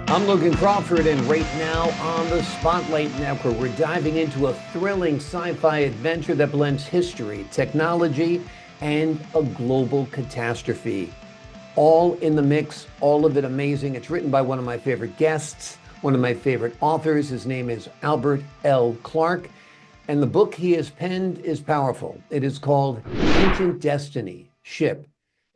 I'm Logan Crawford, and right now on the Spotlight Network, we're diving into a thrilling sci-fi adventure that blends history, technology, and a global catastrophe. All in the mix, all of it amazing. It's written by one of my favorite guests, one of my favorite authors. His name is Albert L. Clark, and the book he has penned is powerful. It is called Ancient Destiny, Ship.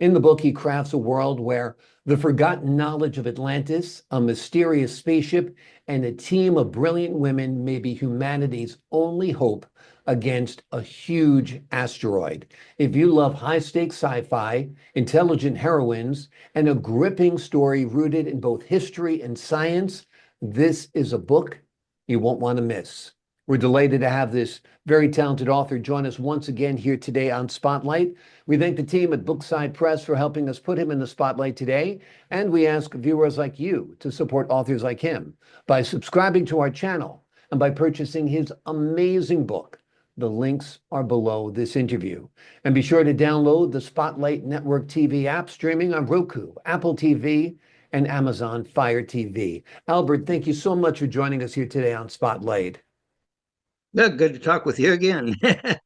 In the book, he crafts a world where the forgotten knowledge of Atlantis, a mysterious spaceship, and a team of brilliant women may be humanity's only hope against a huge asteroid. If you love high-stakes sci-fi, intelligent heroines, and a gripping story rooted in both history and science, this is a book you won't want to miss. We're delighted to have this very talented author join us once again here today on Spotlight. We thank the team at Bookside Press for helping us put him in the spotlight today. And we ask viewers like you to support authors like him by subscribing to our channel and by purchasing his amazing book. The links are below this interview. And be sure to download the Spotlight Network TV app streaming on Roku, Apple TV, and Amazon Fire TV. Albert, thank you so much for joining us here today on Spotlight. Look, good to talk with you again.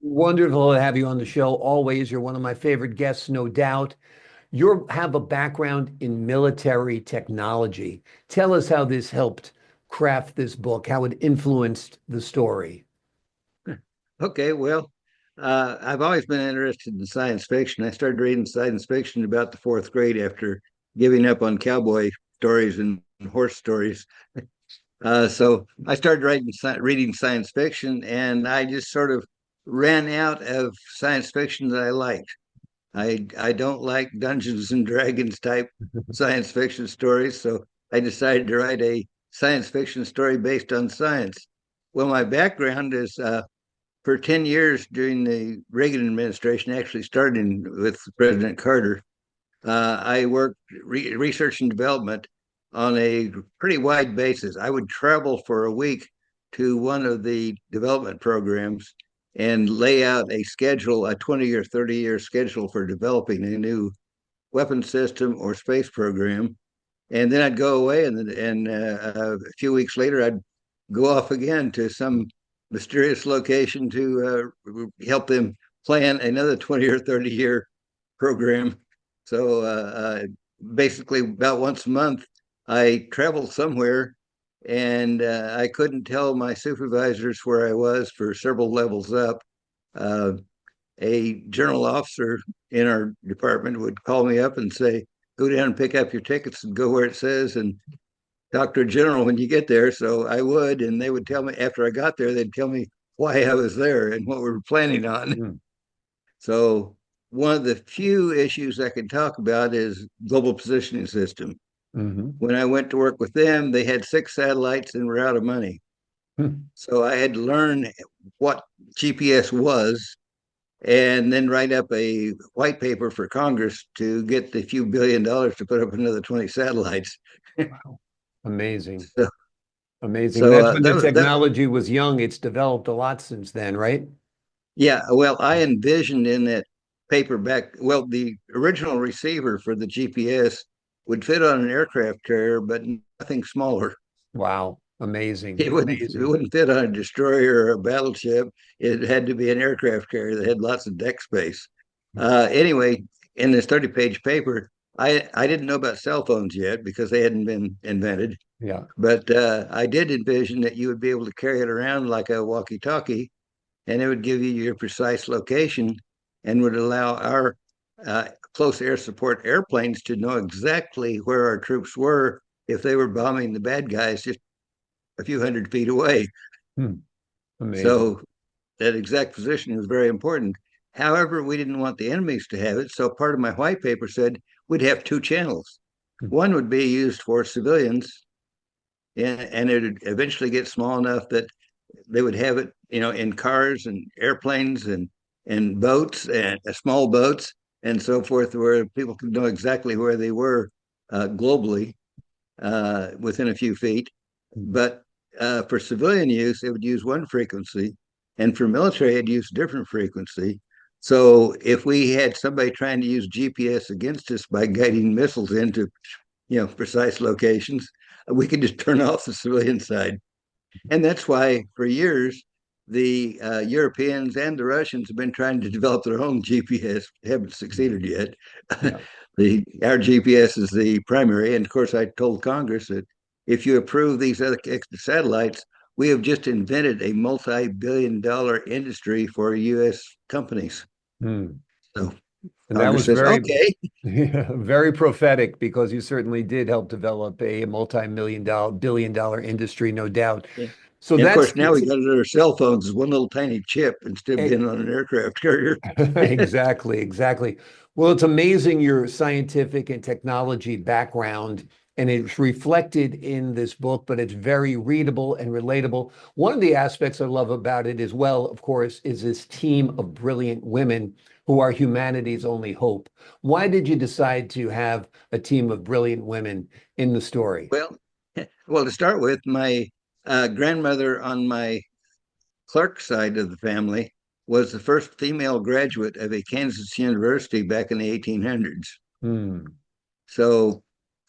Wonderful to have you on the show. Always, you're one of my favorite guests, no doubt. You have a background in military technology. Tell us how this helped craft this book, how it influenced the story. Okay, well, I've always been interested in science fiction. I started reading science fiction about the fourth grade after giving up on cowboy stories and horse stories. So I started reading science fiction, and I just sort of ran out of science fiction that I liked. I don't like Dungeons and Dragons type science fiction stories, so I decided to write a science fiction story based on science. Well, my background is for 10 years during the Reagan administration, actually starting with President Carter. I worked research and development on a pretty wide basis. I would travel for a week to one of the development programs and lay out a schedule, a 20 or 30-year schedule for developing a new weapon system or space program. And then I'd go away, and a few weeks later, I'd go off again to some mysterious location to help them plan another 20 or 30-year program. So basically, about once a month, I traveled somewhere, and I couldn't tell my supervisors where I was for several levels up. Uh, a general officer in our department would call me up and say, "Go down and pick up your tickets and go where it says and talk to a general when you get there." So I would, and they would tell me after I got there, they'd tell me why I was there and what we were planning on. Mm. So one of the few issues I can talk about is global positioning system. Mhm. When I went to work with them, they had 6 satellites and were out of money. Hmm. So I had to learn what GPS was and then write up a white paper for Congress to get the few $1 billion to put up another 20 satellites. Wow. Amazing. so, Amazing. so That's when the that technology was young. It's developed a lot since then, right? yeah, well, I envisioned in that paper back, well, the original receiver for the GPS would fit on an aircraft carrier, but nothing smaller. Wow. Amazing. It Amazing. wouldn't fit on a destroyer or a battleship. It had to be an aircraft carrier that had lots of deck space. Anyway, in this 30-page paper, I didn't know about cell phones yet because they hadn't been invented. Yeah. But I did envision that you would be able to carry it around like a walkie-talkie, and it would give you your precise location and would allow our close air support airplanes to know exactly where our troops were if they were bombing the bad guys just a few hundred feet away. Hmm. Amazing. So that exact position was very important. However, we didn't want the enemies to have it. So part of my white paper said we'd have two channels. Hmm. One would be used for civilians, and it would eventually get small enough that they would have it, in cars and airplanes and boats and small boats and so forth, where people could know exactly where they were globally within a few feet. But for civilian use, it would use one frequency, and for military, it'd use a different frequency. So if we had somebody trying to use GPS against us by guiding missiles into, precise locations. We could just turn off the civilian side. And that's why for years, the Europeans and the Russians have been trying to develop their own GPS, haven't succeeded yet. Yeah. Our GPS is the primary. And of course, I told Congress that if you approve these other extra satellites, we have just invented a multi-billion-dollar industry for U.S. companies. Hmm. So And that Congress was says, very, okay. very prophetic because you certainly did help develop a billion dollar industry, no doubt. Yeah. So And of that's course, now we got it on our cell phones as one little tiny chip instead of e- being on an aircraft carrier. exactly, exactly. Well, it's amazing your scientific and technology background, and it's reflected in this book, but it's very readable and relatable. One of the aspects I love about it as well, of course, is this team of brilliant women who are humanity's only hope. Why did you decide to have a team of brilliant women in the story? Well, well, to start with, my grandmother on my Clark side of the family was the first female graduate of a Kansas university back in the 1800s. Hmm. So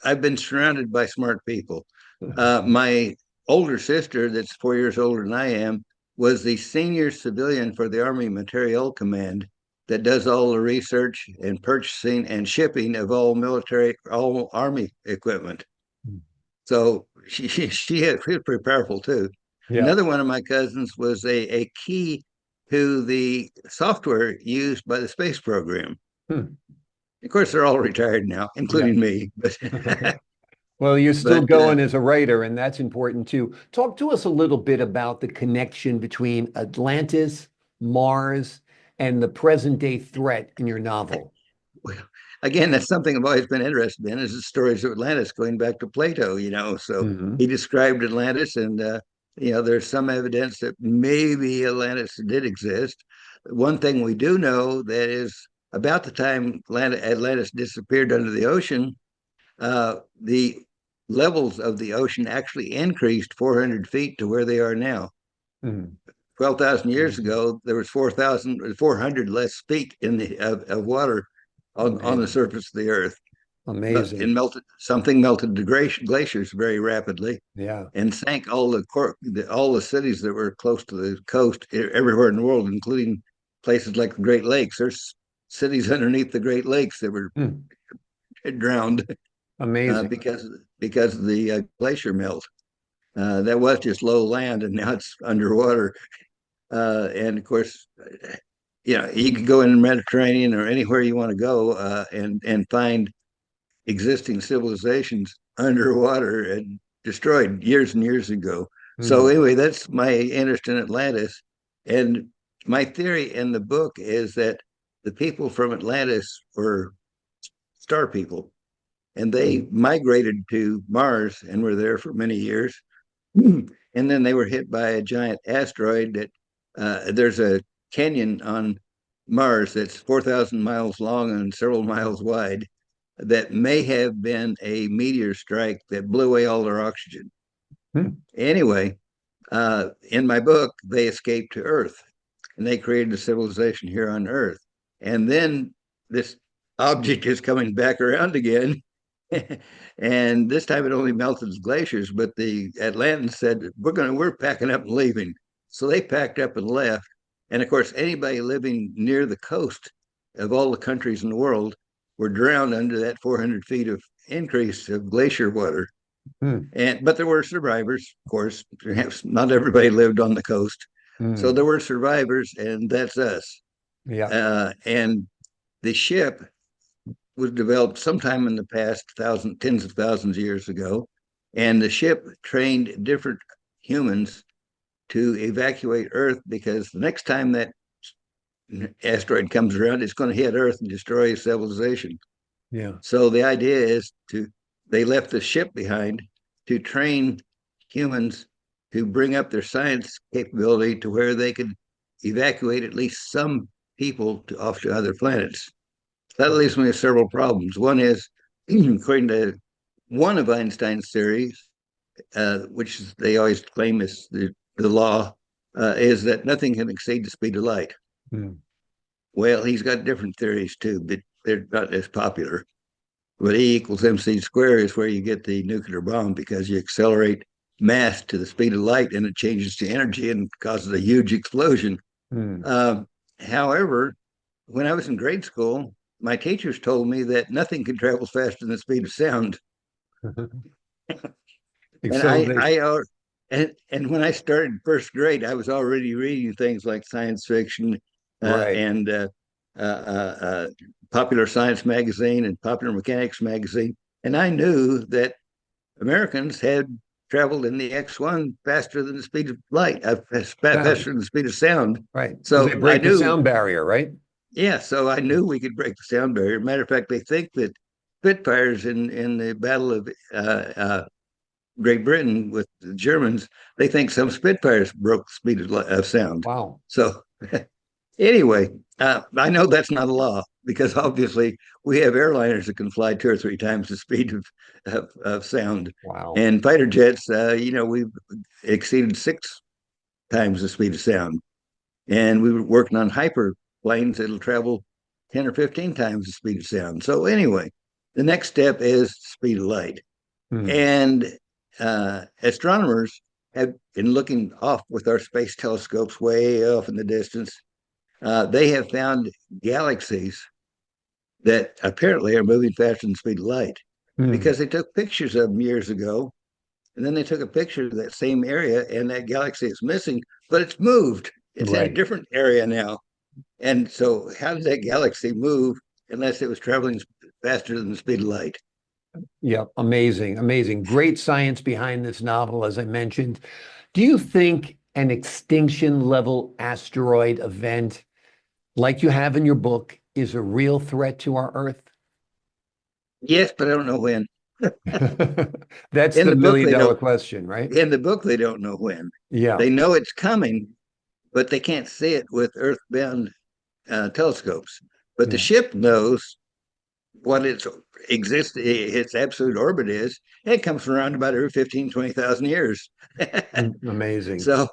I've been surrounded by smart people. My older sister, that's 4 years older than I am, was the senior civilian for the Army Materiel Command that does all the research and purchasing and shipping of all Army equipment. So she was pretty powerful too. Yeah. Another one of my cousins was a key to the software used by the space program. Hmm. Of course, they're all retired now, Yeah. including me. But Well, you're still but going as a writer, and that's important too. Talk to us a little bit about the connection between Atlantis, Mars, and the present day threat in your novel. well, again, that's something I've always been interested in is the stories of Atlantis going back to Plato, So Hmm. he described Atlantis, and there's some evidence that maybe Atlantis did exist. One thing we do know that is about the time Atlantis disappeared under the ocean, the levels of the ocean actually increased 400 feet to where they are now. Hmm. 12,000 years Amazing. ago, there was 4,400 less feet of water on the Amazing. surface of the earth. Amazing. And melted the glaciers very rapidly Yeah. and sank all the cities that were close to the coast everywhere in the world, including places like the Great Lakes. There's cities underneath the Great Lakes that were Hmm. drowned Amazing. because of the glacier melt. That was just low land, and now it's underwater. And of course, you can go in the Mediterranean or anywhere you want to go and find existing civilizations underwater and destroyed years and years ago. So Hmm. anyway, that's my interest in Atlantis. And my theory in the book is that the people from Atlantis were star people, and they migrated to Mars and were there for many years. And then they were hit by a giant asteroid that there's a canyon on Mars that's 4,000 miles long and several miles wide that may have been a meteor strike that blew away all their oxygen. Hmm. Anyway, in my book, they escaped to Earth and they created a civilization here on Earth. And then this object is coming back around again. And this time it only melted the glaciers, but the Atlantans said, we're packing up and leaving. So they packed up and left. And of course, anybody living near the coast of all the countries in the world were drowned under that 400 feet of increase of glacier water. Hmm. But there were survivors, of course. Perhaps not everybody lived on the coast. So Hmm. there were survivors, and that's us. Yeah. And the ship was developed sometime in the past, tens of thousands of years ago. And the ship trained different humans to evacuate Earth because the next time that asteroid comes around, it's going to hit Earth and destroy civilization. Yeah. So the idea is they left the ship behind to train humans to bring up their science capability to where they could evacuate at least some people off to other planets. That leaves me with several problems. One is, according to one of Einstein's theories, which they always claim is the law, is that nothing can exceed the speed of light. Hmm. Well, he's got different theories too, but they're not as popular. But E equals mc squared is where you get the nuclear bomb because you accelerate mass to the speed of light and it changes to energy and causes a huge explosion. Hmm. Um, However, when I was in grade school, my teachers told me that nothing can travel faster than the speed of sound. And Acceleration. and when I started first grade, I was already reading things like science fiction Right. and uh, uh, uh, Popular Science magazine and Popular Mechanics magazine, and I knew that Americans had traveled in the X1 faster than the speed of light, Sound. faster than the speed of sound. Right. Because they So I break the knew, sound barrier, right? yeah, so I knew we could break the sound barrier. Matter of fact, they think that Spitfires in the Battle of Great Britain with the Germans, they think some Spitfires broke the speed of sound. Wow. So anyway, I know that's not a law because obviously we have airliners that can fly two or three times the speed of sound, Wow. and fighter jets. We've exceeded six times the speed of sound, and we were working on hyperplanes that'll travel 10 or 15 times the speed of sound. So anyway, the next step is speed of light. Hmm. And astronomers have been looking off with our space telescopes way off in the distance. They have found galaxies that apparently are moving faster than the speed of light Hmm. because they took pictures of them years ago. And then they took a picture of that same area and that galaxy is missing, but it's moved. It's in a Right. different area now. And so, how did that galaxy move unless it was traveling faster than the speed of light? Yeah. Amazing. Amazing. Great science behind this novel, as I mentioned. Do you think an extinction level asteroid event, like you have in your book, is a real threat to our Earth? Yes, but I don't know when. That's In the the book, million they dollar don't. question, right? In the book, they don't know when. Yeah. They know it's coming, but they can't see it with earthbound telescopes. But the Yeah. ship knows what its absolute orbit is. It comes from around about every 15, 20,000 years. Amazing. So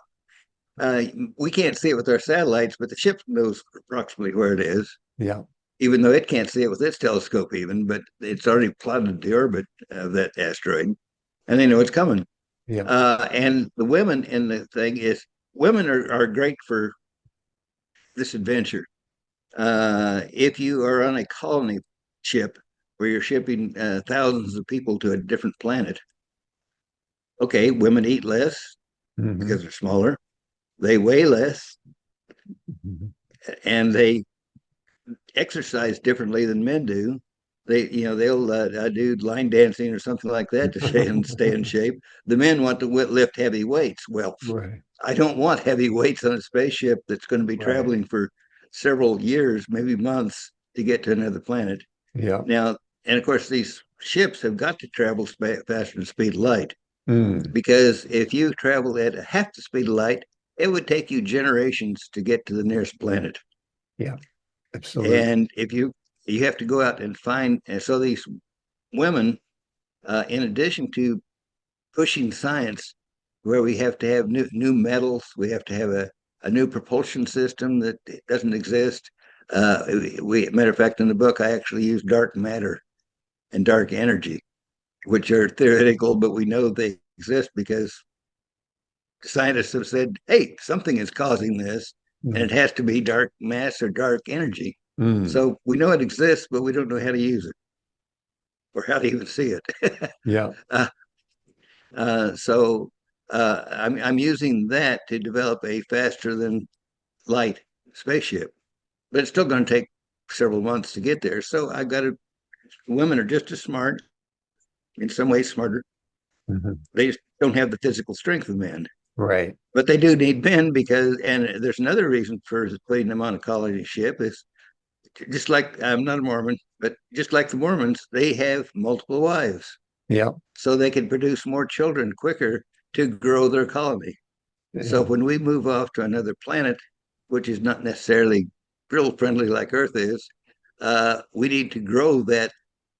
uh, we can't see it with our satellites, but the ship knows approximately where it is, Yeah. even though it can't see it with its telescope, even, but it's already plotted the orbit of that asteroid, and they know it's coming. Yeah. And the women in the thing is women are great for this adventure. If you are on a colony ship where you're shipping thousands of people to a different planet, okay, women eat less Hmm. because they're smaller, they weigh less, and they exercise differently than men do. They'll do line dancing or something like that to stay in shape. The men want to lift heavy weights. Well, Right. I don't want heavy weights on a spaceship that's going to be Right. traveling for several years, maybe months, to get to another planet. Yeah. Now, and of course, these ships have got to travel faster than speed of light Mm. because if you travel at half the speed of light, it would take you generations to get to the nearest planet. Yeah. Absolutely. And if you have to go out and find, and so these women, in addition to pushing science, where we have to have new metals, we have to have a new propulsion system that doesn't exist. Matter of fact, in the book, I actually use dark matter and dark energy, which are theoretical, but we know they exist because scientists have said, hey, something is causing this, and it Mm. has to be dark mass or dark energy. Mm. So we know it exists, but we don't know how to use it or how to even see it. Yeah. uh, so I'm using that to develop a faster than light spaceship, but it's still going to take several months to get there. So I got to. Women are just as smart, in some ways smarter. Mhm. They just don't have the physical strength of men, Right. but they do need men because. And there's another reason for putting them on a colony ship is just like I'm not a Mormon, but just like the Mormons, they have multiple wives, Yeah. so they can produce more children quicker to grow their colony. So Yeah. when we move off to another planet, which is not necessarily real friendly like Earth is, we need to grow that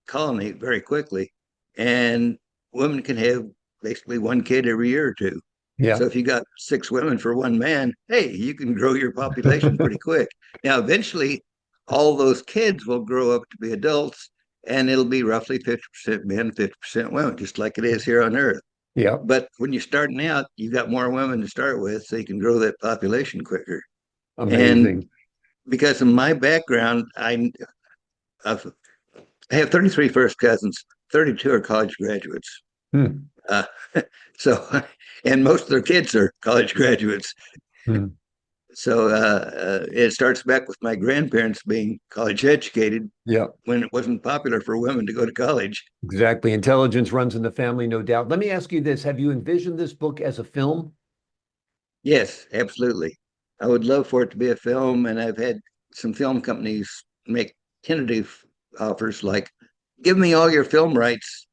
colony very quickly. And women can have basically one kid every year or two. Yeah. So if you got six women for one man, hey, you can grow your population pretty quick. Now, eventually, all those kids will grow up to be adults, and it'll be roughly 50% men, 50% women, just like it is here on Earth. Yep. But when you're starting out, you've got more women to start with, so you can grow that population quicker. And Amazing. because of my background, I've, I have 33 first cousins, 32 are college graduates. Hmm. Uh, so, and most of their kids are college graduates. Hmm. So it starts back with my grandparents being college educated Yep. when it wasn't popular for women to go to college. Exactly. Intelligence runs in the family, no doubt. Let me ask you this. Have you envisioned this book as a film? Yes, absolutely. I would love for it to be a film, and I've had some film companies make tentative offers like, "Give me all your film rights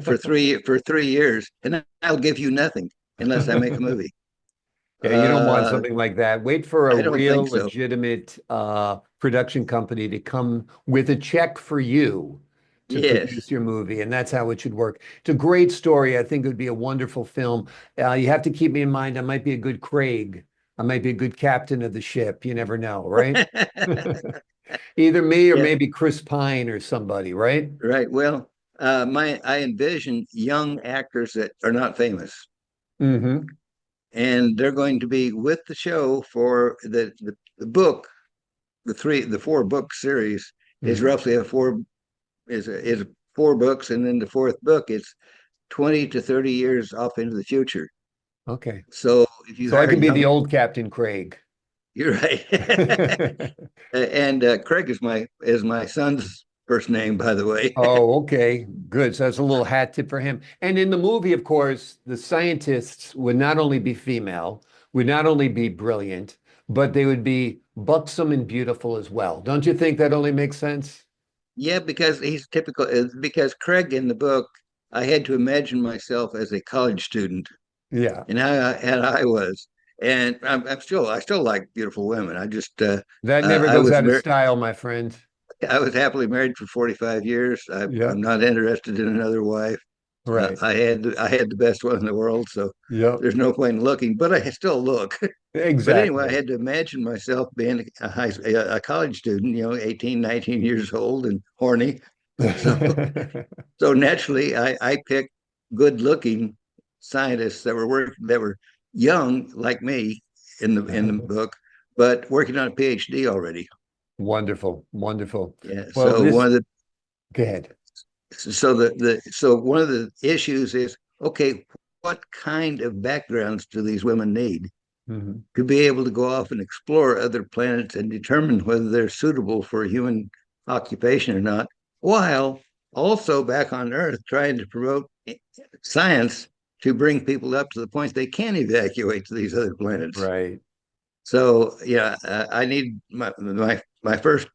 for 3 years, and I'll give you nothing unless I make a movie." Yeah, you don't want Uh, something like that. Wait for a I don't think real so. legitimate production company to come with a check for you to produce Yes. your movie, and that's how it should work. It's a great story. I think it would be a wonderful film. You have to keep me in mind, I might be a good Craig. I might be a good captain of the ship. You never know, right? Either me or Yeah, maybe Chris Pine or somebody, right? right. Well, I envision young actors that are not famous, Hmm. and they're going to be with the show for the book. The 4 book series is Hmm. roughly is 4 books, and then the fourth book it's 20 to 30 years off into the future. Okay. So if you So I hire could be the young, old Captain Craig. you're right. And Craig is my son's first name, by the way. Oh, okay. Good. So that's a little hat tip for him. And in the movie, of course, the scientists would not only be female, would not only be brilliant, but they would be buxom and beautiful as well. Don't you think that only makes sense? Yeah, because he's typical. Because Craig in the book, I had to imagine myself as a college student Yeah. and how I was. And I still like beautiful women. I just That never I goes was out of mar- style, my friend. I was happily married for 45 years. Yep. I'm not interested in another wife. Right. I had the best one in the world, so Yep. there's no point in looking. But I still look. But anyway, I Exactly. had to imagine myself being a college student, 18, 19 years old and horny. So so naturally, I picked good-looking scientists that were young like me in the book, but working on a PhD already. Wonderful. Wonderful. Yeah. Well, So this, one of the go ahead. so one of the issues is, okay, what kind of backgrounds do these women need Mhm. to be able to go off and explore other planets and determine whether they're suitable for human occupation or not, while also back on Earth trying to promote science to bring people up to the point they can evacuate to these other planets. Right. So yeah, I need my first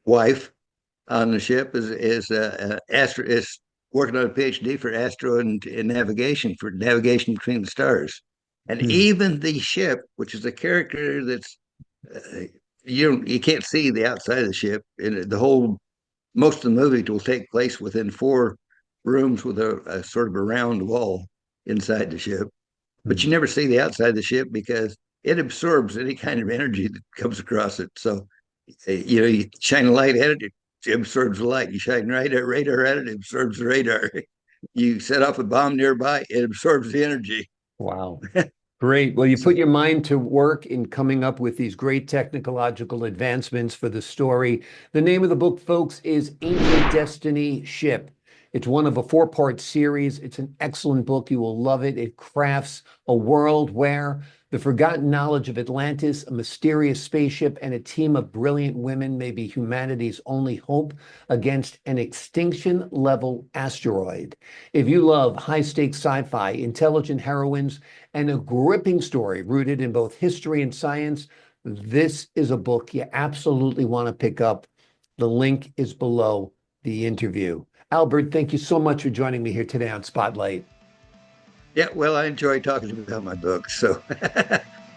wife on the ship is working on a PhD for astro and navigation for navigation between the stars, and Hmm. even the ship, which is a character that's uh, you can't see the outside of the ship, and the whole most of the movie will take place within 4 rooms with a sort of a round wall inside the ship, but Hmm. you never see the outside of the ship because it absorbs any kind of energy that comes across it. So you shine a light at it, it absorbs the light. You shine radar at it, it absorbs the radar. You set off a bomb nearby, it absorbs the energy. Wow. Great. Well, you So, put your mind to work in coming up with these great technological advancements for the story. The name of the book, folks, is Ancient Destiny Ship. It's one of a 4-part series. It's an excellent book. You will love it. It crafts a world where the forgotten knowledge of Atlantis, a mysterious spaceship, and a team of brilliant women may be humanity's only hope against an extinction level asteroid. If you love high stakes sci fi, intelligent heroines, and a gripping story rooted in both history and science, this is a book you absolutely want to pick up. The link is below the interview. Albert, thank you so much for joining me here today on Spotlight. yeah, well, I enjoy talking about my books. So,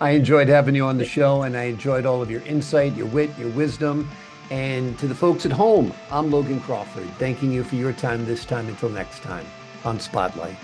I enjoyed having you on the show, and I enjoyed all of your insight, your wit, your wisdom. And to the folks at home, I'm Logan Crawford, thanking you for your time this time until next time on Spotlight.